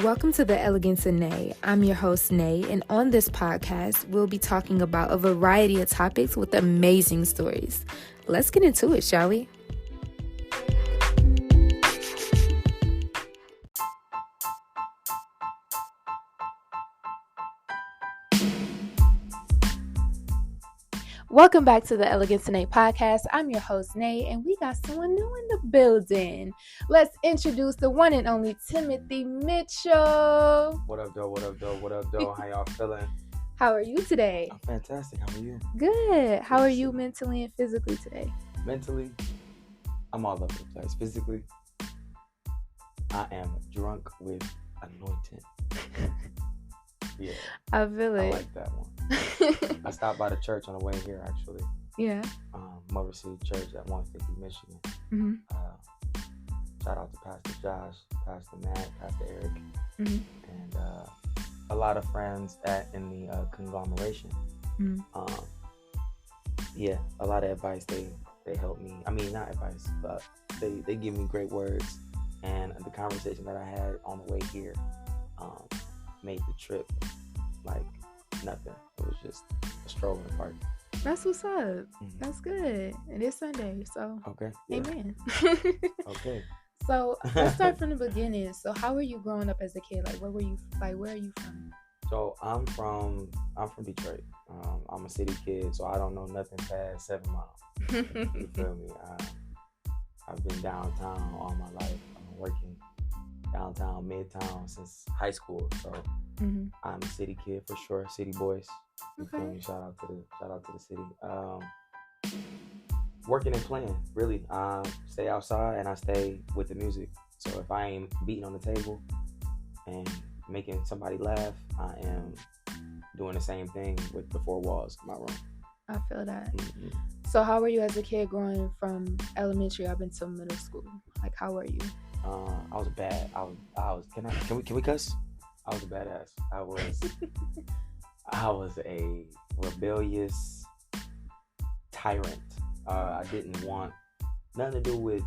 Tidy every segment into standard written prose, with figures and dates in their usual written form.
Welcome to the Elegance of Nae. I'm your host, Nae, and on this podcast, we'll be talking about a variety of topics with amazing stories. Let's get into it, shall we? Welcome back to the Elegance Of Nae podcast. I'm your host, Nae, and we got someone new in the building. Let's introduce the one and only Timothy Mitchell. What up, though? What up, though? What up, though? How y'all feeling? How are you today? I'm fantastic. How are you? Good. How are you mentally and physically today? Mentally, I'm all over the place. Physically, I am drunk with anointing. Yeah. I feel it. I like that one. I stopped by the church on the way here, actually. Yeah. Motor City Church at 150 Michigan. Mm-hmm. Shout out to Pastor Josh, Pastor Matt, Pastor Eric, Mm-hmm. and a lot of friends in the conglomeration. Mm-hmm. Yeah, a lot of advice. They help me. I mean, not advice, but they give me great words. And the conversation that I had on the way here made the trip like nothing. It was just a stroll in the park. That's what's up. Mm-hmm. That's good. It is Sunday, so Okay. Yeah. amen. Okay. So let's start from the beginning. So how were you growing up as a kid? Like, where are you from? So I'm from Detroit. I'm a city kid, so I don't know nothing past 7 miles. You feel me? I've been downtown all my life. I'm working downtown, midtown since high school. So Mm-hmm. I'm a city kid for sure. City boys. You feel Okay. me? Shout out to the city. Working and playing, really. Stay outside and I stay with the music. So if I ain't beating on the table and making somebody laugh, I am doing the same thing with the four walls of my room. I feel that. Mm-hmm. So how were you as a kid growing from elementary up until middle school? Like, how were you? I was bad. I was. Can we cuss? I was a badass. I was a rebellious tyrant. I didn't want nothing to do with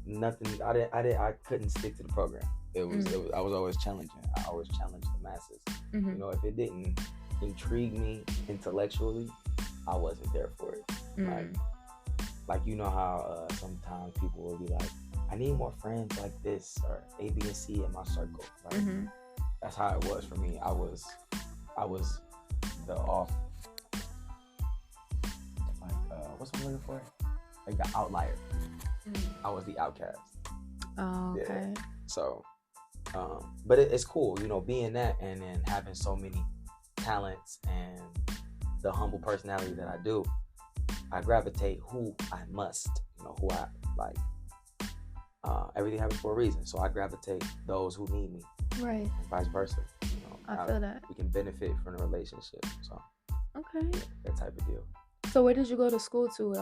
nothing. I couldn't stick to the program. It was. I was always challenging. I always challenged the masses. Mm-hmm. You know, if it didn't intrigue me intellectually, I wasn't there for it. Mm-hmm. Like you know how sometimes people will be like, I need more friends like this or A, B, and C in my circle. Like, Mm-hmm. That's how it was for me. I was the off, like what's I'm looking for? Like the outlier. Mm-hmm. I was the outcast. Oh, okay. Yeah. So, but it's cool, you know, being that and then having so many talents and the humble personality that I do. I gravitate who I must, you know, who I like. Everything happens for a reason, so I gravitate those who need me. Right. And vice versa. You know, I feel that. We can benefit from the relationship. So okay. Yeah, that type of deal. So where did you go to school to?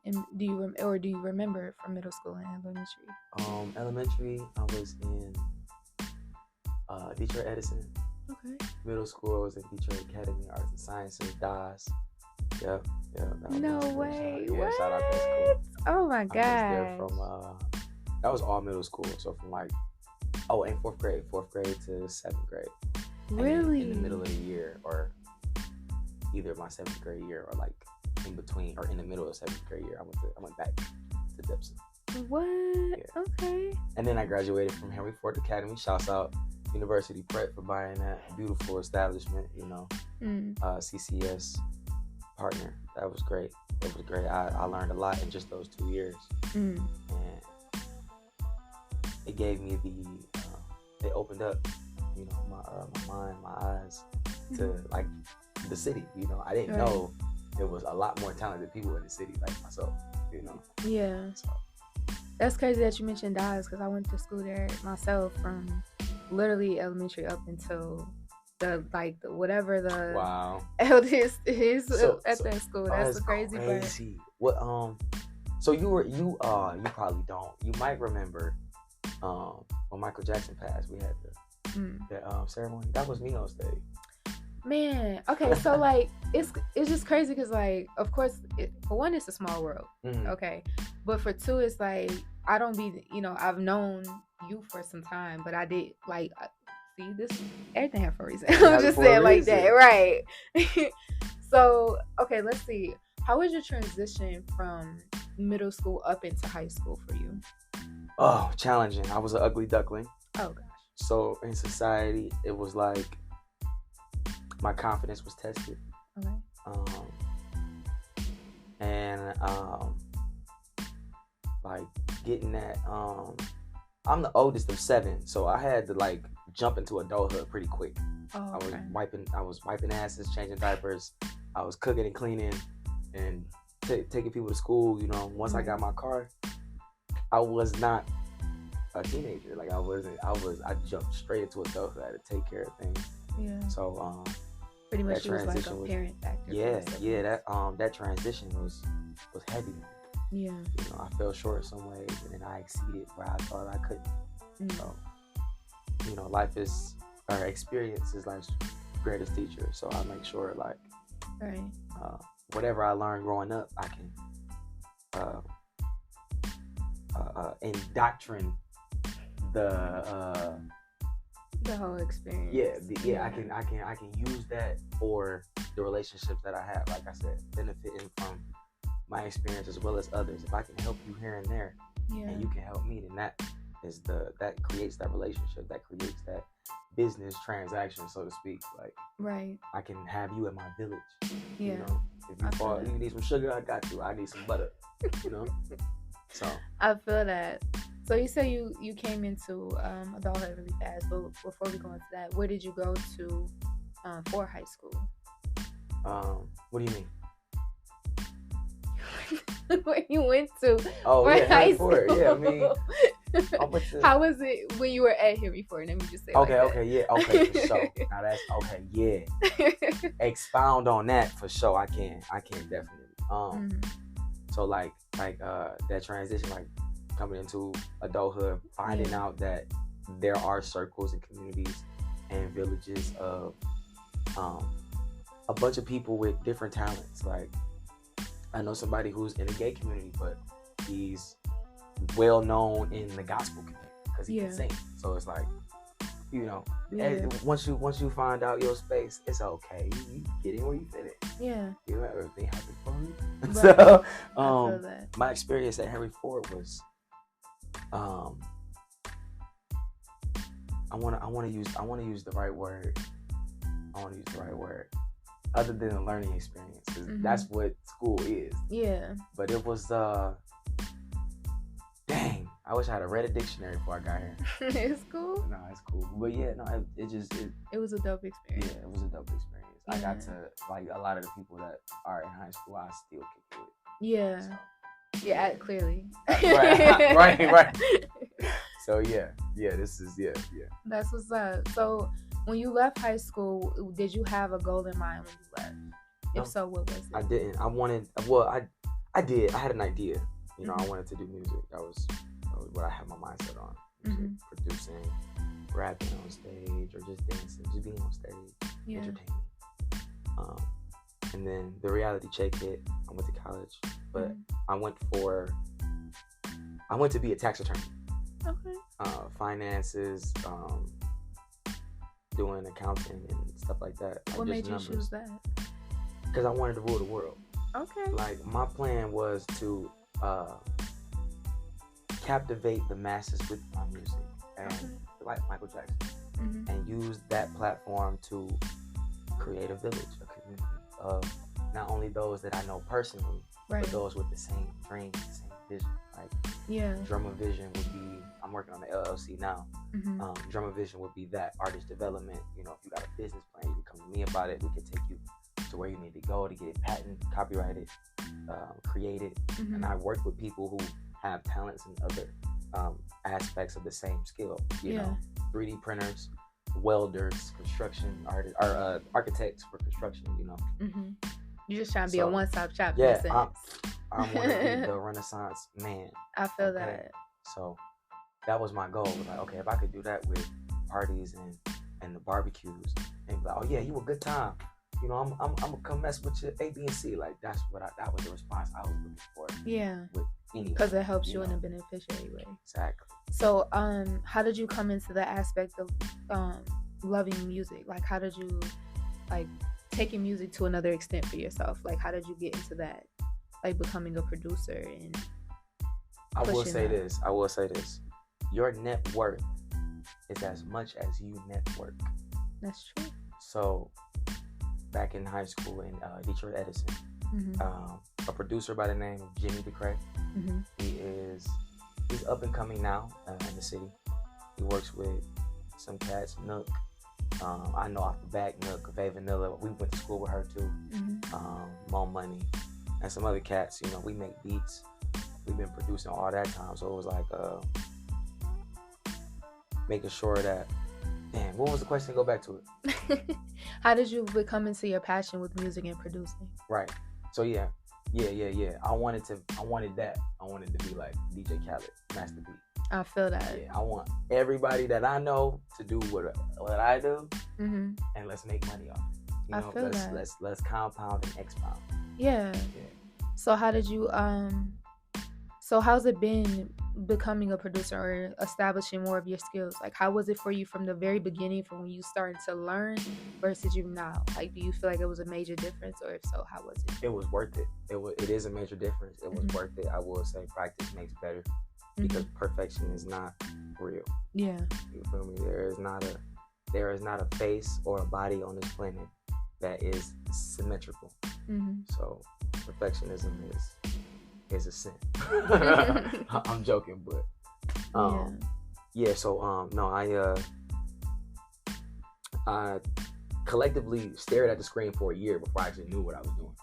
And do you remember from middle school and elementary? Elementary, I was in Detroit Edison. Okay. Middle school, I was in Detroit Academy of Arts and Sciences, DAS. Yeah. No way. Yeah, what? Shout out to school. Oh my god. I was there from that was all middle school. So from like in fourth grade to 7th grade. Really? In the middle of the year, or either my 7th grade year, or like in between, or in the middle of 7th grade year, I went back to Dipson. What? Yeah. Okay. And then I graduated from Henry Ford Academy. Shouts out University Prep for buying that beautiful establishment. You know, CCS partner. That was great. It was great. I learned a lot in just those 2 years, and it gave me it opened up, you know, my mind, my eyes to like the city. You know, I didn't know there was a lot more talented people in the city like myself. You know. Yeah. So. That's crazy that you mentioned DAS because I went to school there myself from literally elementary up until the whatever the eldest is at that school. That's the crazy part. What so you probably don't. You might remember when Michael Jackson passed, we had the ceremony. That was me on stage. Man, okay, so like it's just crazy because like of course for one it's a small world, okay, but for two it's like I don't be, you know, I've known you for some time, but I did like See, this everything happened for a reason. I'm just saying like that, right? So, okay, let's see. How was your transition from middle school up into high school for you? Oh, challenging. I was an ugly duckling. Oh gosh. So in society, it was like my confidence was tested. Okay. Like getting that. I'm the oldest of 7, so I had to like jump into adulthood pretty quick. Oh, okay. I was wiping asses, changing diapers. I was cooking and cleaning, and taking people to school. You know, once I got my car, I was not a teenager. Like I jumped straight into adulthood. I had to take care of things. Yeah. So pretty much it was like a parent factor. Yeah. That transition was heavy. Yeah. You know, I fell short in some ways, and then I exceeded where I thought I couldn't. So, you know, experience is life's greatest teacher. So I make sure, like, right. Whatever I learned growing up, I can indoctrinate the whole experience. I can use that for the relationships that I have. Like I said, benefiting from my experience as well as others. If I can help you here and there, and you can help me, then that creates that relationship, that creates that business transaction, so to speak. Like, right. I can have you in my village. Yeah. You know, if you need some sugar, I got you. I need some butter. You know. So I feel that. So you say you came into adulthood really fast, but before we go into that, where did you go to for high school? What do you mean? Where you went to? Oh, yeah, high school. Yeah, I mean, how was it when you were at Henry Ford? Let me just say. Okay, for sure. Now that's okay, yeah. Expound on that for sure. I can definitely. So like that transition, like coming into adulthood, finding out that there are circles and communities and villages of a bunch of people with different talents. Like, I know somebody who's in the gay community, but he's well known in the gospel community because he can sing. So it's like, you know, once you find out your space, it's okay. You get in where you fit it. Yeah. You know, everything happens for you. Right. So, I feel that. My experience at Henry Ford was, I want to use the right word. Other than a learning experience, because that's what school is. Yeah. But it was, dang, I wish I had read a dictionary before I got here. It's cool. No, it's cool. But yeah, no, it was a dope experience. Yeah, it was a dope experience. Yeah. I got to, like, a lot of the people that are in high school, I still kick with. Yeah. So. Yeah, clearly. Right. So yeah, this is, yeah. That's what's up. So, when you left high school, did you have a goal in mind when you left? If so, what was it? I didn't. I did. I had an idea. You know, I wanted to do music. That was what I had my mindset on. Music, producing, rapping on stage, or just dancing, just being on stage, entertaining. And then the reality check hit. I went to college, but I went to be a tax attorney. Okay. Finances, doing accounting and stuff like that. Like, what made you choose that? Because I wanted to rule the world. Okay. Like, my plan was to captivate the masses with my music, and like Michael Jackson, and use that platform to create a village, a community of not only those that I know personally, but those with the same dream, the same vision. Like, Drummer Vision would be, I'm working on the LLC now. Drummer Vision would be that artist development. You know, if you got a business plan, you can come to me about it. We can take you to where you need to go to get it patented, copyrighted, created. And I work with people who have talents in other aspects of the same skill. You know, 3D printers, welders, construction artists, or architects for construction. You know, you're just trying to be a one-stop shop. Yeah, I want to be the Renaissance man. I feel that. So that was my goal. Like, okay, if I could do that with parties and the barbecues, and be like, oh yeah, you a good time. You know, I'm gonna come mess with your A, B, and C. Like, that was the response I was looking for. Yeah. With anyone, because it helps you in a beneficiary way. Exactly. So, how did you come into the aspect of loving music? Like, how did you like taking music to another extent for yourself? Like, how did you get into that? Like becoming a producer and I will say this. Your net worth is as much as you network. That's true. So, back in high school in Detroit Edison, a producer by the name of Jimmy DeCray. He's up and coming now in the city. He works with some cats, Nook. I know off the back, Nook, Faye Vanilla. We went to school with her too. Mo Money, and some other cats. You know, we make beats. We've been producing all that time, so it was like making sure that. Damn, what was the question? Go back to it. How did you become into your passion with music and producing? Right. So yeah. I wanted that. I wanted to be like DJ Khaled, Master Beat. I feel that. Yeah, I want everybody that I know to do what I do, and let's make money off it. You know, I feel that. Let's compound and expound. Yeah. So how did you So how's it been becoming a producer or establishing more of your skills? Like, how was it for you from the very beginning, from when you started to learn versus you now? Like, do you feel like it was a major difference, or if so, how was it? It was worth it. It is a major difference. It was worth it. I will say practice makes better because perfection is not real. Yeah. You feel me? There is not a face or a body on this planet that is symmetrical. So perfectionism is a sin. I'm joking, but so I collectively stared at the screen for a year before I actually knew what I was doing.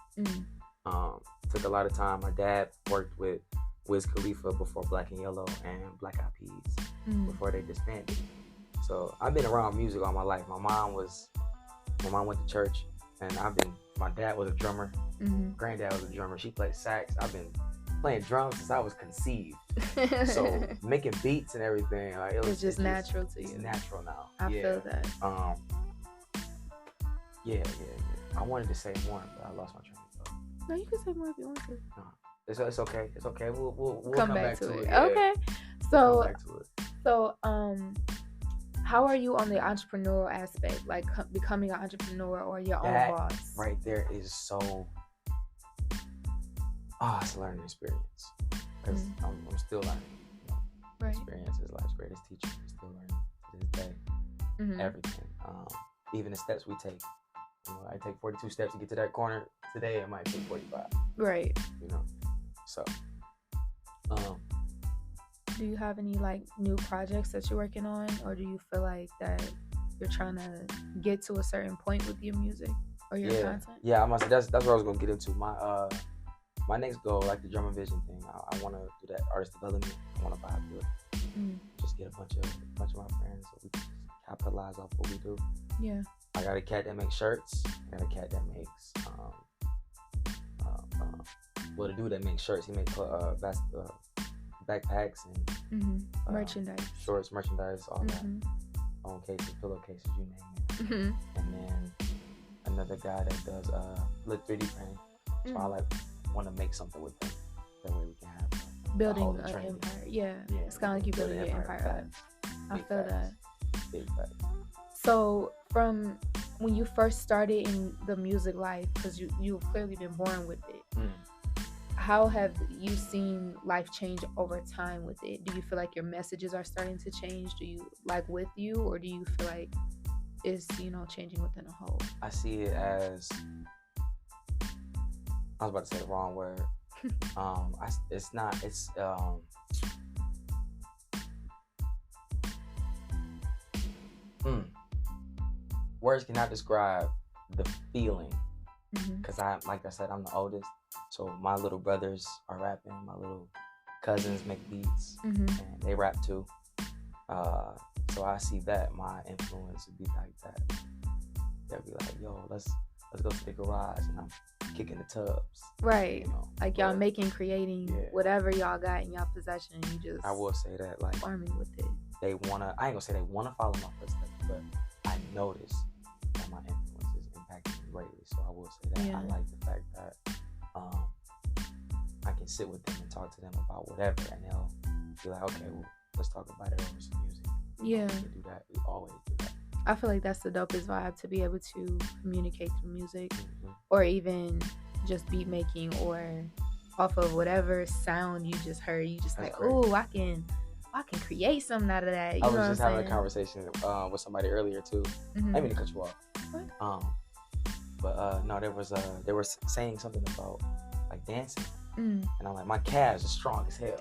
Took a lot of time. My dad worked with Wiz Khalifa before Black and Yellow and Black Eyed Peas before they disbanded. So I've been around music all my life. My mom went to church, and my dad was a drummer. Granddad was a drummer. She played sax. I've been playing drums since I was conceived. So making beats and everything, like it's just natural to you. It's natural now. I feel that. Yeah. I wanted to say more, but I lost my train of thought. No, you can say more if you want to. No, it's okay. It's okay. We'll come back to it. Okay. So how are you on the entrepreneurial aspect, like becoming an entrepreneur or your own boss? Right there is so. It's a learning experience. Because I'm still learning. You know? Right. Experience is life's greatest teacher. I'm still learning to this day. Everything. Even the steps we take. You know, I take 42 steps to get to that corner. Today it might take 45. Right. You know. So. Do you have any like new projects that you're working on, or do you feel like that you're trying to get to a certain point with your music or your content? Yeah, I must say that's what I was gonna get into. My next goal, like the Drum and Vision thing, I want to do that artist development. I want to buy a book, just get a bunch of my friends so we can capitalize off what we do. Yeah. I got a cat that makes shirts. I got a cat that makes the dude that makes shirts, he makes backpacks and merchandise, shorts, merchandise, all that. Phone cases, pillowcases, you name it. And then another guy that does 3D printing. So I want to make something with them. That way we can have building an empire. Yeah. It's kind of like you building your empire up. I feel that. Big fact. So from when you first started in the music life, because you've clearly been born with it, how have you seen life change over time with it? Do you feel like your messages are starting to change? Do you like with you, or do you feel like it's changing within a whole? I see it as, I was about to say the wrong word. Words cannot describe the feeling, because like I said, I'm the oldest, so my little brothers are rapping, my little cousins make beats, and they rap too. So I see that my influence would be like that. They'll be like, "Yo, let's go to the garage," and I'm kicking the tubs. Right. Like y'all creating whatever y'all got in y'all possession. You just. I will say that, like, farming with it. I ain't gonna say they wanna follow my footsteps, but I notice that my influence is impacting me greatly. So I will say that I like the fact that I can sit with them and talk to them about whatever, and they'll be like, "Okay, well, let's talk about it over some music." Yeah. We can do that. We always do that. I feel like that's the dopest vibe, to be able to communicate through music, or even just beat making, or off of whatever sound you just heard. You just like, oh, I can create something out of that. I was just having a conversation with somebody earlier too. I didn't mean to cut you off. What? But no, they were saying something about like dancing, and I'm like, my calves are strong as hell.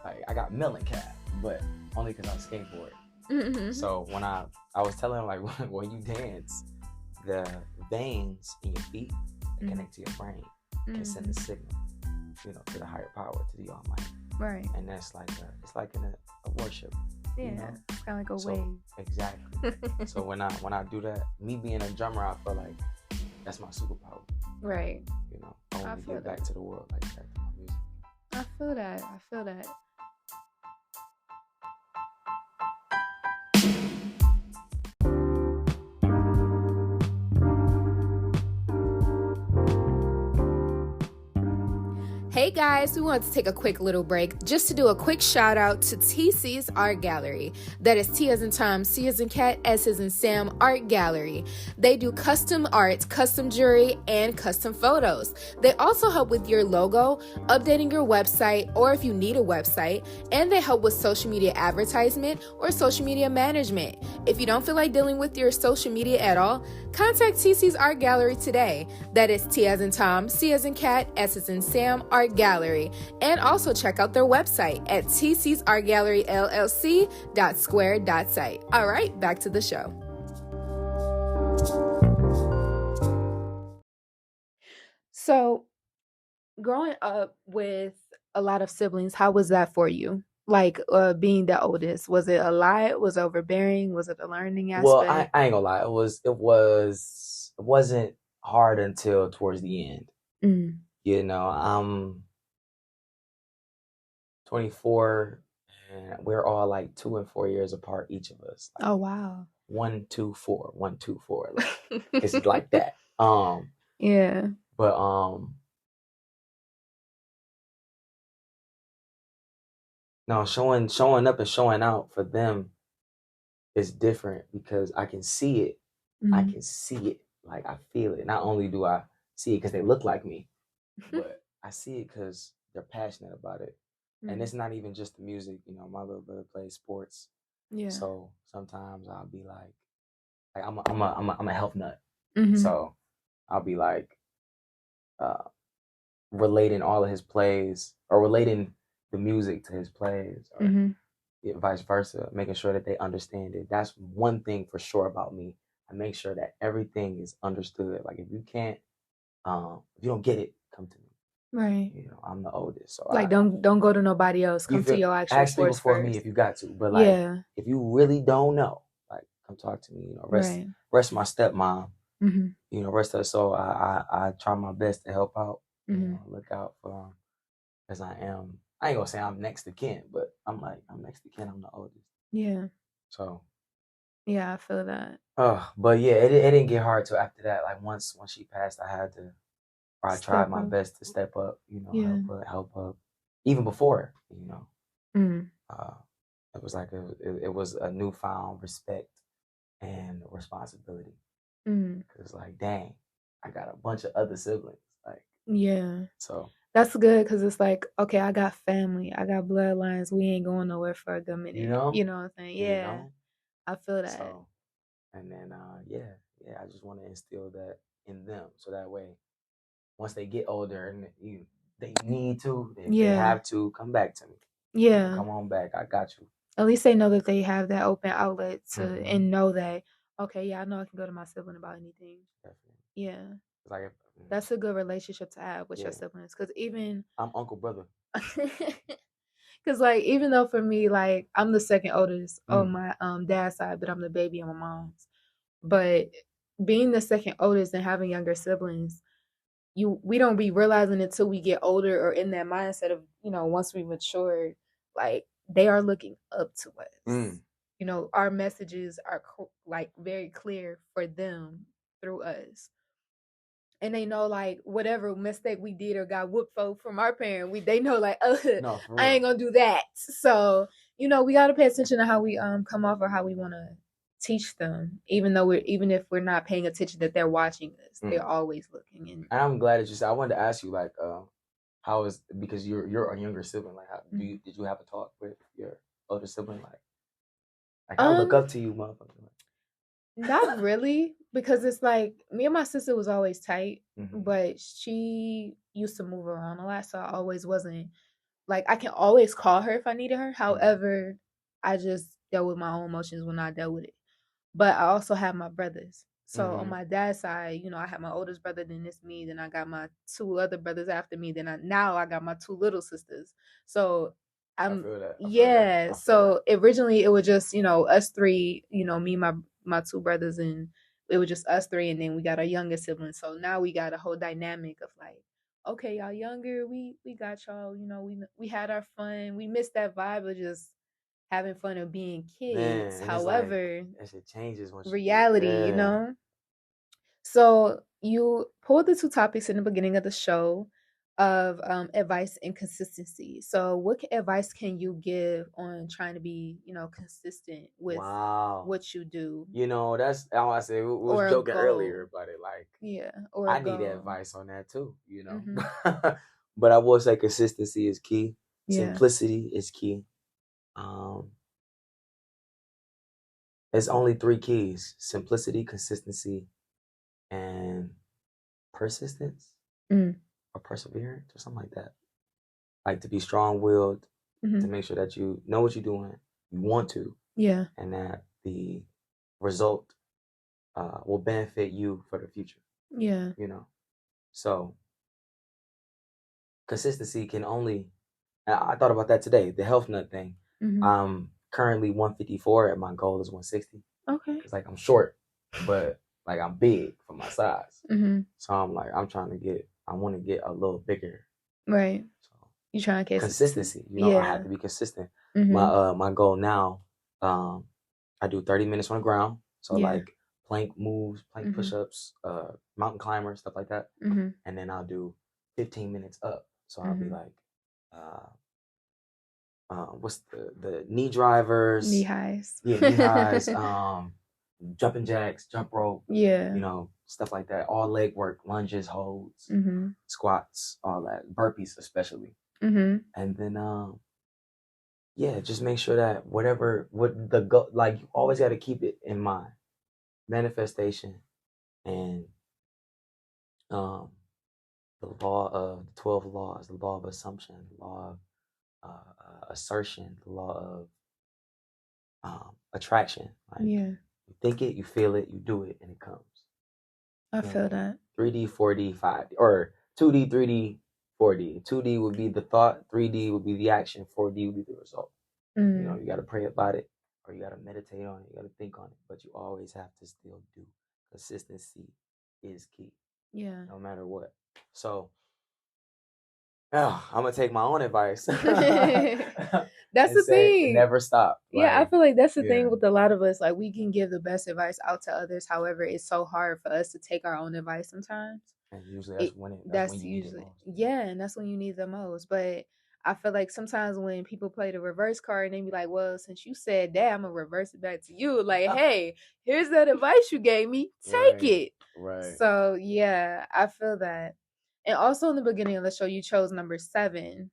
Like I got milling calves, but only because I skateboard. Mm-hmm. So when I was telling him, like, when you dance, the veins in your feet that connect to your brain can send a signal, to the higher power, to the Almighty. Right. And that's like it's like in a worship. Yeah, it's kind of like a wave. Exactly. So when I do that, me being a drummer, I feel like that's my superpower. Right. I want to give back to the world like that through my music. I feel that. Hey guys, we want to take a quick little break just to do a quick shout out to TC's Art Gallery. That is T as in Tom, C as in Cat, S as in Sam Art Gallery. They do custom art, custom jewelry, and custom photos. They also help with your logo, updating your website, or if you need a website, and they help with social media advertisement or social media management. If you don't feel like dealing with your social media at all, contact TC's Art Gallery today. That is T as in Tom, C as in Cat, S as in Sam Art Gallery. And also check out their website at tcsartgalleryllc.square.site. All right, back to the show. So, growing up with a lot of siblings, how was that for you? Like being the oldest, was it a lot? Was it overbearing? Was it a learning aspect? Well, I ain't gonna lie. It wasn't hard until towards the end. I'm 24, and we're all like 2 and 4 years apart, each of us. Like, oh wow. 1, 2, 4, 1, 2, 4. Like, it's like that. Yeah. But no, showing up and showing out for them is different because I can see it. I can see it. Like, I feel it. Not only do I see it because they look like me, but I see it because they're passionate about it. And it's not even just the music. My little brother plays sports. Yeah. So sometimes I'll be like I'm a health nut. So I'll be like relating all of his plays, or relating the music to his plays, or vice versa, making sure that they understand it. That's one thing for sure about me. I make sure that everything is understood. Like, if you can't, if you don't get it, come to me. Right. I'm the oldest, so like don't go to nobody else. Come to your actual sports before first. Me if you got to. But like, if you really don't know, like, come talk to me. Rest my stepmom. Rest her. So I try my best to help out. Look out for as I am. I ain't gonna say I'm next to kin, but I'm next to kin. I'm the oldest. Yeah. So. Yeah, I feel that. But yeah, it didn't get hard till after that. Like, once she passed, I tried my best to step up, help up. Even before, it was like it was a newfound respect and responsibility. Cause like, dang, I got a bunch of other siblings. Like, yeah. So that's good, because it's like, okay, I got family, I got bloodlines. We ain't going nowhere for a good minute. You know what I'm saying? Yeah, I feel that. So, and then I just want to instill that in them, so that way, once they get older and they need to, they have to come back to me. Yeah, come on back. I got you. At least they know that they have that open outlet to, and know that, okay, yeah, I know I can go to my sibling about anything. Definitely. Yeah. Like, that's a good relationship to have with your siblings, because even I'm uncle brother. Because like, even though for me, like, I'm the second oldest on my dad's side, but I'm the baby on my mom's. But being the second oldest and having younger siblings, we don't be realizing it till we get older, or in that mindset of, once we mature, like, they are looking up to us. Our messages are like very clear for them through us. And they know, like, whatever mistake we did or got whooped for from our parent, they know, like, no, I ain't gonna do that. So, we gotta pay attention to how we come off, or how we wanna teach them, even if we're not paying attention that they're watching us. They're always looking. And I'm glad that you said. I wanted to ask you, like, how is, because you're a younger sibling, like, how did you have a talk with your older sibling, like I look up to you, motherfucker? Not really, because it's like me and my sister was always tight, but she used to move around a lot, so I always wasn't like, I can always call her if I needed her. However, I just dealt with my own emotions when I dealt with it. But I also have my brothers. So on my dad's side, I have my oldest brother, then it's me, then I got my two other brothers after me, then I got my two little sisters. So I feel that. So originally it was just, us three, me, my two brothers, and it was just us three, and then we got our younger siblings. So now we got a whole dynamic of like, okay, y'all younger, we got y'all, we had our fun. We missed that vibe of just having fun of being kids. However, like, it changes once reality, So you pulled the two topics in the beginning of the show of advice and consistency. So what advice can you give on trying to be, consistent with what you do? That's how I said, we was joking earlier about it. Like, or I need advice on that too, But I will say consistency is key. Simplicity is key. It's only 3 keys: simplicity, consistency, and persistence or perseverance or something like that. Like, to be strong-willed, to make sure that you know what you're doing, you want to, and that the result will benefit you for the future. So consistency can only, I thought about that today, the health nut thing. I'm currently 154 and my goal is 160. Okay. It's like I'm short, but like I'm big for my size. So I'm like, I want to get a little bigger. Right. So you trying to get consistency. I have to be consistent. My goal now, I do 30 minutes on the ground. So like plank moves, plank push-ups, mountain climber, stuff like that. And then I'll do 15 minutes up. So I'll be like, what's the knee drivers, knee highs, knee highs, jumping jacks, jump rope, stuff like that. All leg work, lunges, holds, squats, all that, burpees especially. And then just make sure that what the goal, like, you always got to keep it in mind. Manifestation and the law of the 12 laws, the law of assumption, the law of assertion, the law of attraction. Like, you think it, you feel it, you do it, and it comes. I feel that. 3D, 4D, 5D, or 2D, 3D, 4D. 2D would be the thought, 3D would be the action, 4D would be the result. You got to pray about it, or you got to meditate on it, you got to think on it, but you always have to still do. Consistency is key. Yeah. No matter what. So, I'm gonna take my own advice. That's the thing. Never stop. Like, I feel like that's the thing with a lot of us. Like, we can give the best advice out to others. However, it's so hard for us to take our own advice sometimes. And usually that's when you need it most. And that's when you need the most. But I feel like sometimes when people play the reverse card and they be like, well, since you said that, I'm gonna reverse it back to you. Like, hey, here's that advice you gave me. Take it. Right. So yeah, I feel that. And also in the beginning of the show, you chose number 7.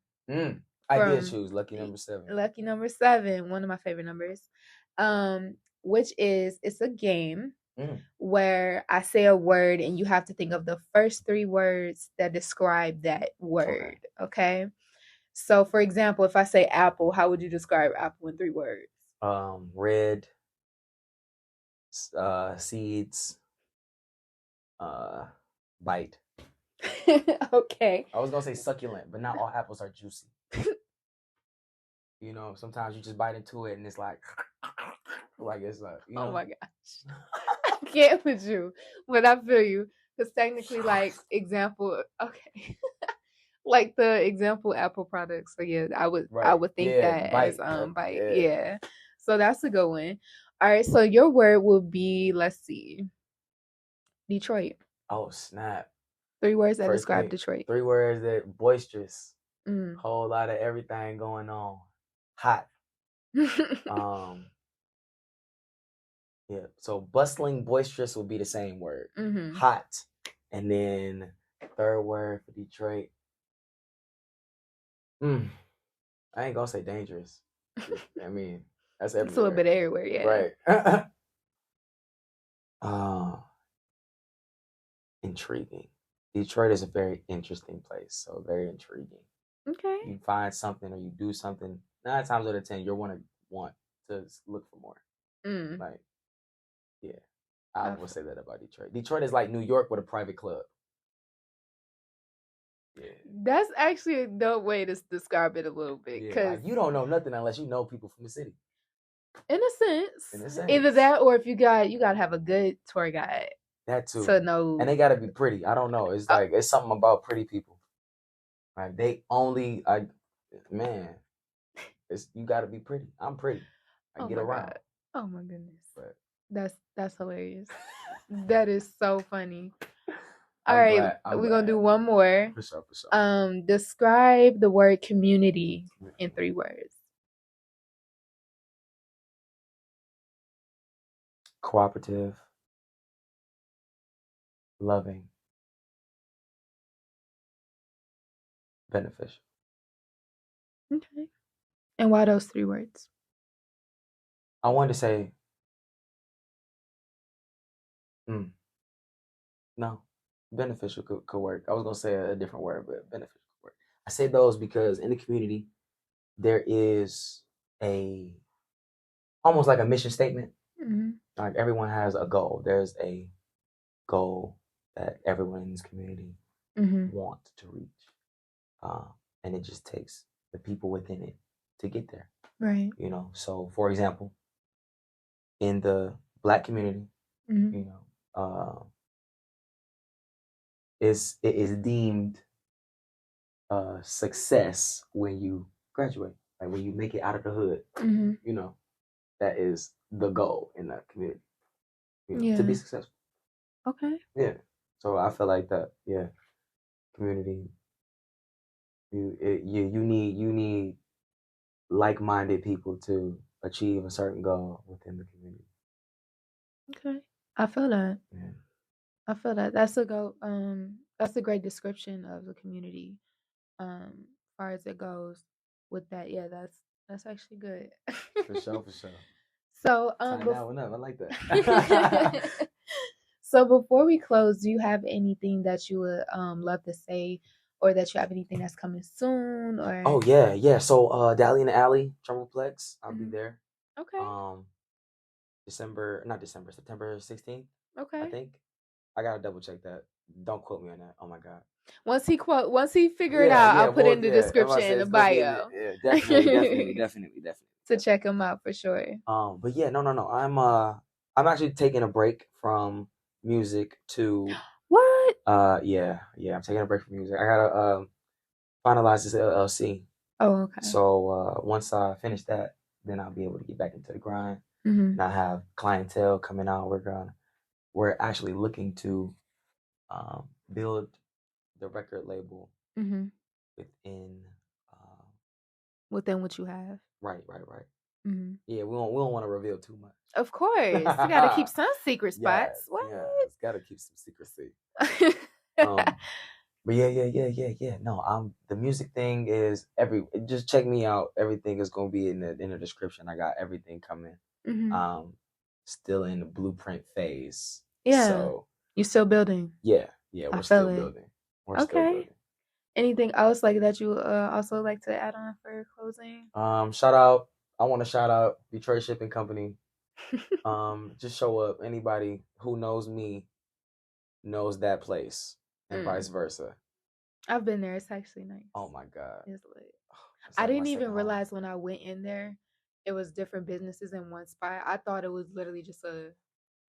I did choose lucky number 7. Lucky number 7, one of my favorite numbers. Which is, it's a game where I say a word and you have to think of the first 3 words that describe that word. Okay. So for example, if I say apple, how would you describe apple in 3 words? Red, seeds, bite. Okay. I was gonna say succulent, but not all apples are juicy. Sometimes you just bite into it and it's like it's like, Oh my gosh. I can't with you, but I feel you. Because technically, like, example, okay. Like the example apple products. So yeah, I would think that bite, as bite. Yeah. So that's a good one. All right, so your word will be, let's see, Detroit. Oh snap. 3 words that describe Detroit. 3 words that boisterous. Whole lot of everything going on. Hot. Yeah. So bustling, boisterous would be the same word. Hot. And then third word for Detroit. I ain't gonna say dangerous. I mean, that's everywhere. It's a little bit everywhere, yeah. Right. Intriguing. Detroit is a very interesting place, so very intriguing. Okay. You find something or you do something, 9 times out of 10, you're want to look for more. Like, yeah, I would say that about Detroit. Detroit is like New York with a private club. Yeah. That's actually a dope way to describe it a little bit. Yeah, like you don't know nothing unless you know people from the city. In a sense. Either that or if you gotta have a good tour guide. That too. To know. And they gotta be pretty. I don't know. It's like it's something about pretty people. Like they only man. You gotta be pretty. I'm pretty. I get around. God. Oh my goodness. But that's hilarious. That is so funny. All right, we're gonna do one more. For sure. Describe the word community in 3 words. Cooperative, loving, beneficial. Okay. And why those 3 words? I wanted to say, no, beneficial could work. I was gonna say a different word, but beneficial could work. I say those because in the community, there is almost like a mission statement. Like everyone has a goal. There's a goal that everyone in this community wants to reach, and it just takes the people within it to get there. Right. You know. So, for example, in the Black community, you know, it is deemed success when you graduate, like when you make it out of the hood. You know, that is the goal in that community. You know, to be successful. Okay. Yeah. So I feel like that. Yeah. Community. You need like-minded people to achieve a certain goal within the community. Okay. I feel that. Yeah. I feel that. That's a great description of the community. As far as it goes with that. Yeah, that's actually good. For sure. So tie that one up. I like that. So before we close, do you have anything that you would love to say, or that you have anything that's coming soon? Or oh yeah. So Dally in the Alley, Trumpleplex, I'll be there. Okay. September 16th. Okay. I think. I gotta double check that. Don't quote me on that. Oh my God. Once he figure it out, I'll put it in the description in the bio. Yeah, definitely. To check him out for sure. But yeah, no. I'm actually taking a break from music to what? Yeah. I'm taking a break from music. I gotta finalize this LLC. Oh, okay. So once I finish that, then I'll be able to get back into the grind. And I have clientele coming out. We're actually looking to build the record label within what you have. Right. Yeah, we don't want to reveal too much. Of course, you got to keep some secret spots. What? Yeah, it's got to keep some secrecy. But yeah. No, the music thing is just check me out. Everything is gonna be in the description. I got everything coming. Still in the blueprint phase. Yeah. So you're still building. Yeah, we're still building. We're still building. Anything else like that you also like to add on for closing? Shout out. I want to shout out Detroit Shipping Company. Just show up. Anybody who knows me knows that place, and vice versa. I've been there. It's actually nice. Oh my God. It's lit. I didn't even realize when I went in there, it was different businesses in one spot. I thought it was literally just a.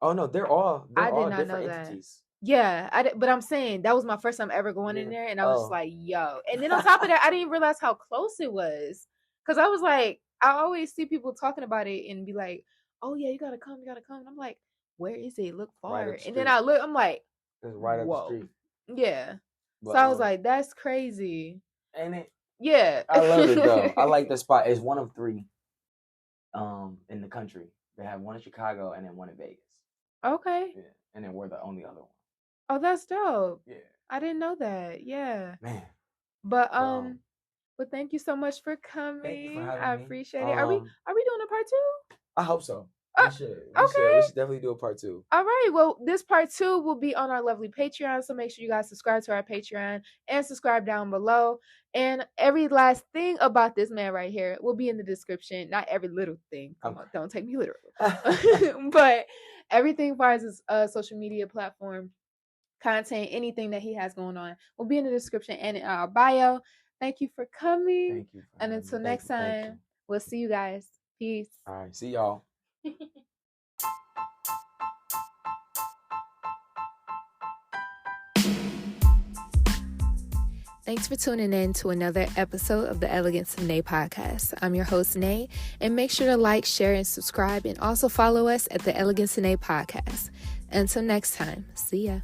Oh no, they're all different entities. Yeah, but I'm saying that was my first time ever going in there, and I was just like, yo. And then on top of that, I didn't realize how close it was, because I was like, I always see people talking about it and be like, oh yeah, you gotta come. And I'm like, where is it? Look far. Right, and then I look, I'm like, it's right up the street. Yeah. But, so I was like, that's crazy. Ain't it? Yeah. I love it though. I like the spot. It's one of 3 in the country. They have one in Chicago and then one in Vegas. Okay. Yeah, and then we're the only other one. Oh, that's dope. Yeah, I didn't know that. Yeah, man. but But thank you so much for coming. Thank you for having me. I appreciate it. Are we doing a part 2? I hope so. We should. We should definitely do a part 2. All right. Well, this part 2 will be on our lovely Patreon. So make sure you guys subscribe to our Patreon and subscribe down below. And every last thing about this man right here will be in the description. Not every little thing. Come on, don't take me literal. But everything as far as his social media platform, content, anything that he has going on will be in the description and in our bio. Thank you for coming. Thank you. And until next time, we'll see you guys. Peace. All right. See y'all. Thanks for tuning in to another episode of the Elegance of Nae podcast. I'm your host, Nae, and make sure to like, share, and subscribe, and also follow us at the Elegance of Nae podcast. Until next time, see ya.